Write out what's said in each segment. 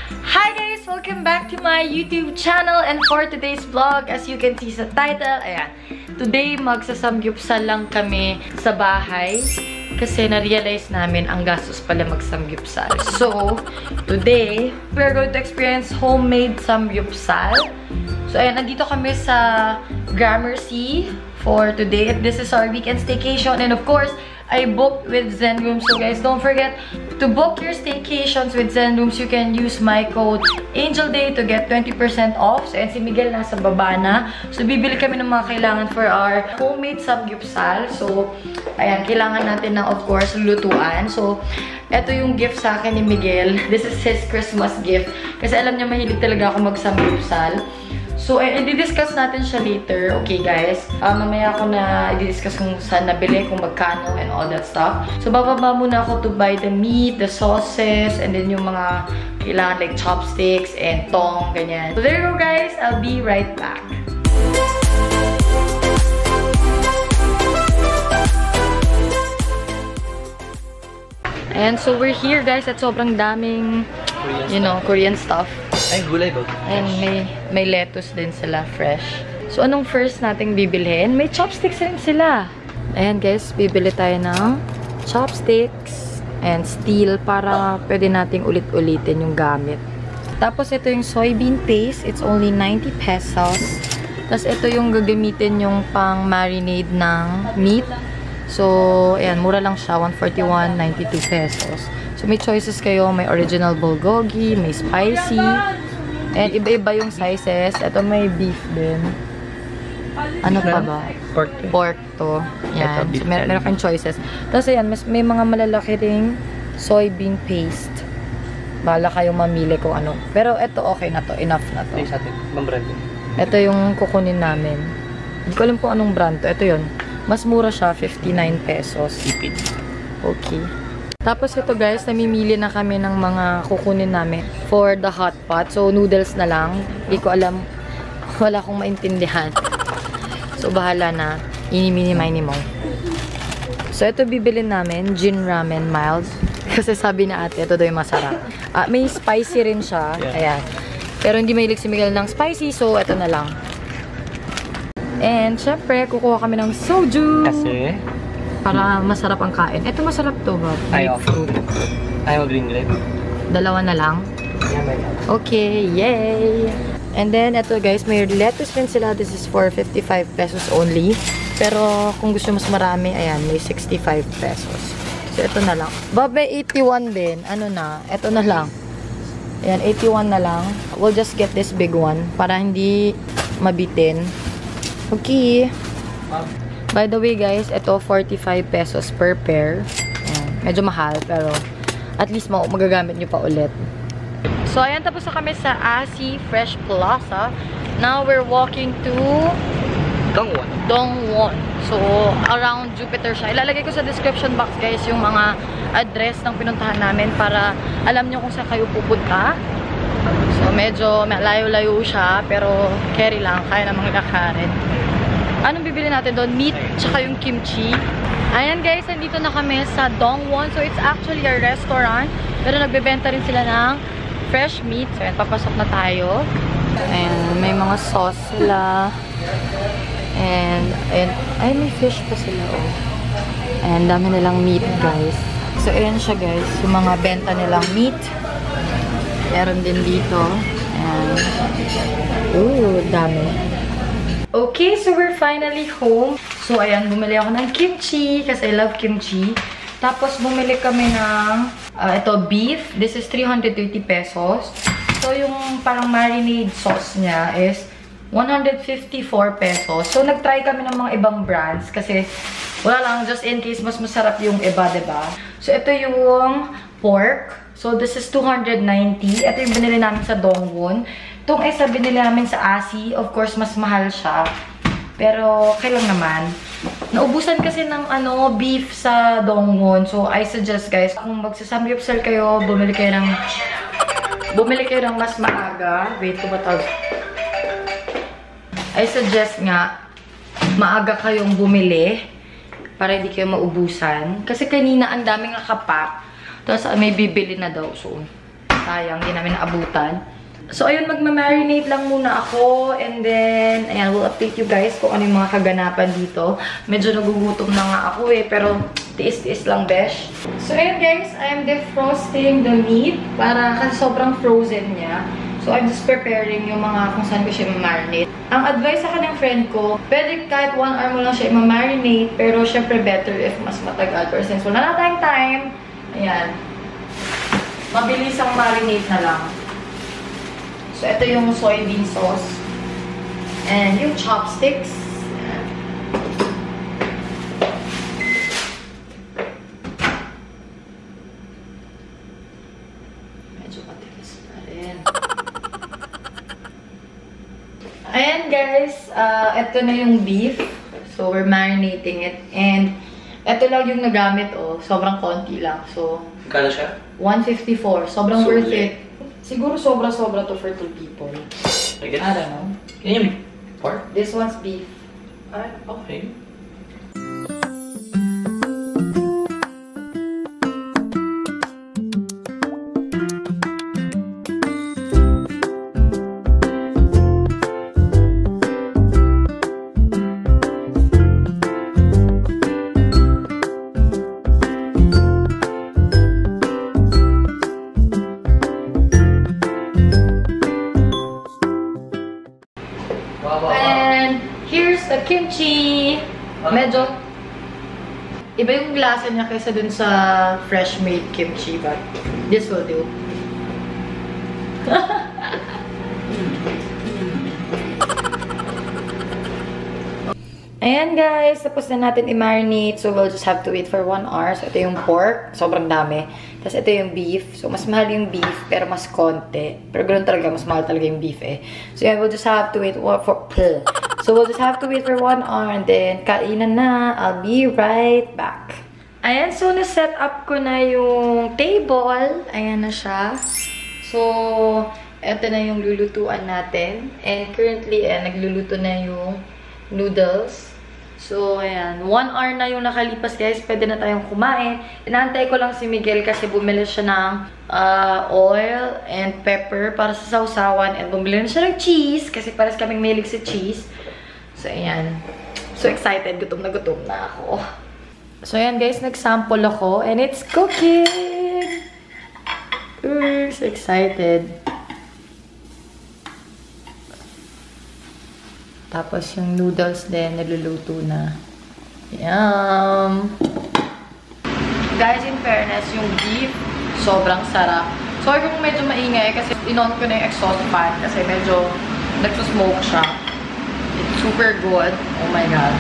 Hi guys! Welcome back to my YouTube channel, and for today's vlog, as you can see sa title, ayan, today magsasamgyupsal lang kami sa bahay kasi na-realize namin ang gastos pala magsamgyupsal. So, today, we're going to experience homemade samgyupsal. So, ayan, nandito kami sa Gramercy for today. This is our weekend staycation, and of course, I booked with Zen Rooms. So guys, don't forget to book your staycations with Zen Rooms. You can use my code ANGELDAY to get 20% off. So, and si Miguel nasa baba na. So, bibili kami ng mga kailangan for our homemade samgyupsal. So, ayan, kailangan natin ng, of course, lutuan. So, eto yung gift sa akin ni Miguel. This is his Christmas gift. Kasi alam niya, mahilig talaga ako mag-samgyupsal. So, i-discuss natin siya later. Okay, guys? Mamaya ako na i-discuss kung saan nabili, kung magkano, and all that stuff. So, bababa muna ako to buy the meat, the sauces, and then yung mga kailangan like chopsticks and tong, ganyan. So, there you go, guys. I'll be right back. And so, we're here, guys, at sobrang daming, you know, Korean stuff. Ay, gulay ba? And may lettuce din sila, fresh. So, anong first nating bibilhin? May chopsticks rin sila. Ayan, guys, bibili tayo ng chopsticks and steel para pwede nating ulit-ulitin yung gamit. Tapos, ito yung soybean paste. It's only 90 pesos. Tapos, ito yung gagamitin yung pang marinade ng meat. So, ayan, mura lang siya. 141, 92 pesos. So, may choices kayo. May original bulgogi, may spicy, and iba-iba yung sizes. Ito may beef din. Ano pa ba? Pork. Pork to. Yan. So, meron kayong choices. Tapos, ayan, may mga malalaki ring soybean paste. Bahala kayong mamili kung ano. Pero, ito okay na to. Enough na to. Ito yung kukunin namin. Hindi ko alam kung anong brand to. Ito yun. Mas mura siya. 59 pesos. Okay. Tapos ito guys, namimili na kami ng mga kukunin namin for the hot pot. So, noodles na lang. Hindi ko alam. Wala akong maintindihan. So, bahala na. Ini-mini-mini mo. So, ito bibilin namin. Gin ramen mild. Kasi sabi na ate, ito daw yung masarap. May spicy rin siya. Ayan. Pero hindi mahilig si Miguel ng spicy. So, ito na lang. And, syempre, kukuha kami ng soju. Kasi? Para masarap ang kain. Ito masarap to, ba? Ayaw. Ayaw green grape. Dalawa na lang? Okay, yay! And then, ito guys, may lettuce rin sila. This is for 55 pesos only. Pero, kung gusto mas marami, ayan, may 65 pesos. So, ito na lang. Babe, 81 din. Ano na? Ito na lang. Ayan, 81 na lang. We'll just get this big one para hindi mabitin. Okay. By the way guys, ito 45 pesos per pair. Ayan. Medyo mahal pero at least magagamit nyo pa ulit. So ayan, tapos na kami sa ASSI Fresh Plaza. Now we're walking to Dongwon. So around Jupiter siya. Ilalagay ko sa description box guys yung mga address ng pinuntahan namin para alam nyo kung saan kayo pupunta. So medyo layo-layo siya pero carry lang, kaya namang lakarin. Anong bibili natin doon? Meat, tsaka yung kimchi. Ayan guys, nandito na kami sa Dongwon. So, it's actually a restaurant. Pero nagbebenta rin sila ng fresh meat. So, ayan, papasok na tayo. And may mga sauce sila. And, ay, may fish pa sila, oh. And, dami nilang meat, guys. So, ayan siya, guys. Yung mga benta nilang meat. Meron din dito. And, ooh, dami. Okay, so we're finally home. So, ayan, bumili ako ng kimchi kasi I love kimchi. Tapos, bumili kami ng, ito, beef. This is 330 pesos. So, yung parang marinade sauce niya is 154 pesos. So, nag-try kami ng mga ibang brands kasi wala lang, just in case mas masarap yung iba, diba? So, ito yung pork. So, this is 290. Ito yung binili namin sa Dongwon. Itong isa binili namin sa ASSI. Of course, mas mahal siya. Pero, okay lang naman. Naubusan kasi ng beef sa Dongwon. So, I suggest guys, kung magsasamgyupsal kayo, bumili kayo ng mas maaga. Wait, ko ba tawag? I suggest nga, maaga kayong bumili para hindi kayo maubusan. Kasi kanina, ang daming nakapack. Tapos, may bibili na daw. So, sayang, hindi namin naabutan. So, ayun, magma-marinate lang muna ako. And then, ayan, we'll update you guys kung ano yung mga kaganapan dito. Medyo nagugutom na nga ako eh, pero tiis-tiis lang, besh. So, ayun guys, I am defrosting the meat para kasi sobrang frozen niya. So, I'm just preparing yung mga kung saan ko siya ma-marinate. Ang advice sa kanyang friend ko, pwede kahit 1 hour mo lang siya ma-marinate, pero syempre better if mas matagal. Pero since wala na tayong time, ayan, mabilis ang marinate na lang. So, ito yung soybean sauce. And yung chopsticks. Ayan. Medyo matigas na rin. Ayan guys, ito na yung beef. So, we're marinating it. And, ito lang yung nagamit, oh. Sobrang konti lang. So, Kano siya? 154. Sobrang worth it. Siguro sobra-sobra to for 2 people. I guess. I don't know. Yan yung pork? This one's beef. Ay, okay. And here's the kimchi. Medyo iba yung lasa niya kaysa dun sa fresh made kimchi, but this will do. Ayan guys, tapos na natin i-marinate. So we'll just have to wait for 1 hour. So ito yung pork, sobrang dami. Tapos ito yung beef. So mas mahal yung beef, pero mas konti. Pero ganoon talaga, mas mahal talaga yung beef eh. So yeah, we'll just have to wait for 1 hour and then kainan na. I'll be right back. Ayan, so na-set up ko na yung table. Ayan na siya. So, ito na yung lulutuan natin. And currently, nagluluto na yung noodles. So, ayan. 1 hour na yung nakalipas, guys. Pwede na tayong kumain. Inaantay ko lang si Miguel kasi bumili siya ng oil and pepper para sa sausawan. And bumili na siya ng cheese kasi pares kaming mahilig sa cheese. So, ayan. So excited. Gutom na ako. So, ayan, guys. Nag-sample ako. And it's cooking! So excited. Tapos yung noodles din, naluluto na. Yum! Guys, in fairness, yung beef, sobrang sarap. Sorry kung medyo maingay kasi inon ko na yung exhaust fan kasi medyo nagsusmoke siya. It's super good. Oh my God.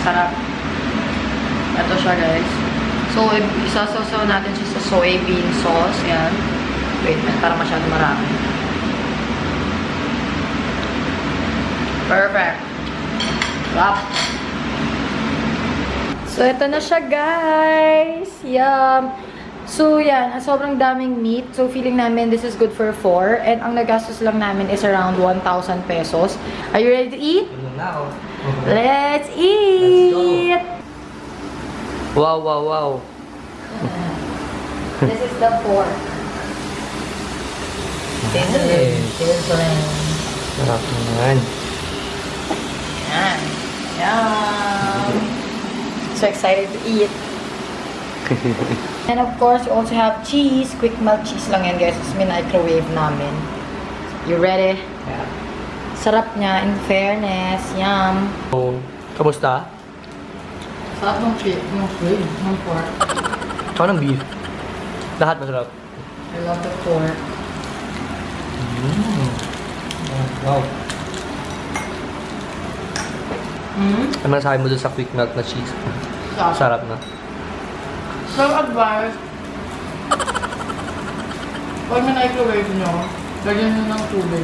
Sarap. Ito siya, guys. So, isasasaw natin siya sa soybean sauce. Yan. Wait, para masyado marami. Perfect. Wow. So, ito na siya, guys. Yum. So, yan. Sobrang daming meat. So, feeling namin this is good for 4. And ang nagastos lang namin is around 1,000 pesos. Are you ready to eat? Let's eat! Let's go. Wow, wow, wow. This is the pork. Sarap naman. Yan. Yum. So excited to eat. And of course, we also have cheese. Quick melt cheese lang yan, guys. It's microwave namin. You ready? Yeah. Sarap niya, in fairness. Yum. So, kamusta? Sarap ng shrimp, ng pork. Tsaka ng beef. Lahat masarap. I love the pork. Wow. Ano masasabi mo dun sa quick melt na cheese? Sarap na. So, advice, pag na-microwave nyo, lagyan nyo ng tubig.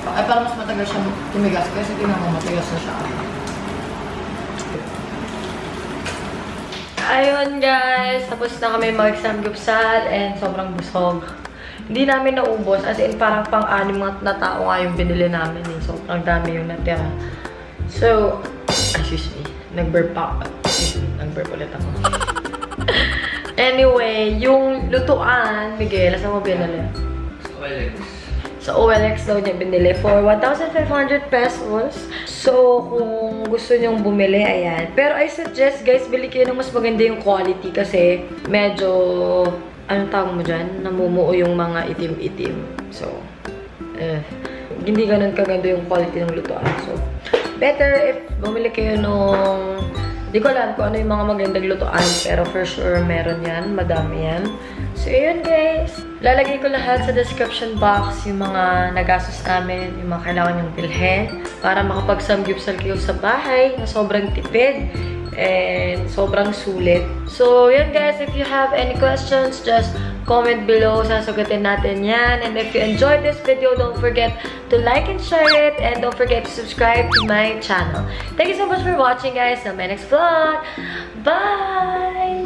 Ay, para mas matagal siya tumigas. Kasi tingnan mo, matigas na siya. Ayun, guys. Tapos na kami mag-samgupsal and sobrang busog. Hindi namin naubos. As in, parang pang-anim na tao nga yung binili namin. Eh. Sobrang dami yung natira. So, excuse me. Nag-burp pa. Nag-burp ulit ako. Anyway, yung lutuan, Miguel, saan mo binili? Sa OLX daw niya binili for 1,500 pesos. So, kung gusto nyong bumili, ayan. Pero I suggest, guys, bili kayo ng mas maganda yung quality kasi medyo, anong tawag mo dyan? Namumuo yung mga itim-itim. So, hindi ganun kaganda yung quality ng lutuan. So, better if bumili kayo nung, di ko alam kung ano yung mga magandang lutuan, pero for sure meron yan, madami yan. So, yun guys. Lalagay ko lahat sa description box yung mga nagastos namin, yung mga kailangan yung bilhin para makapag-samgyupsal kayo sa bahay na sobrang tipid and sobrang sulit. So, yun guys. If you have any questions, just comment below. Sasagutin natin yan. And if you enjoyed this video, don't forget to like and share it. And don't forget to subscribe to my channel. Thank you so much for watching, guys. Till my next vlog. Bye!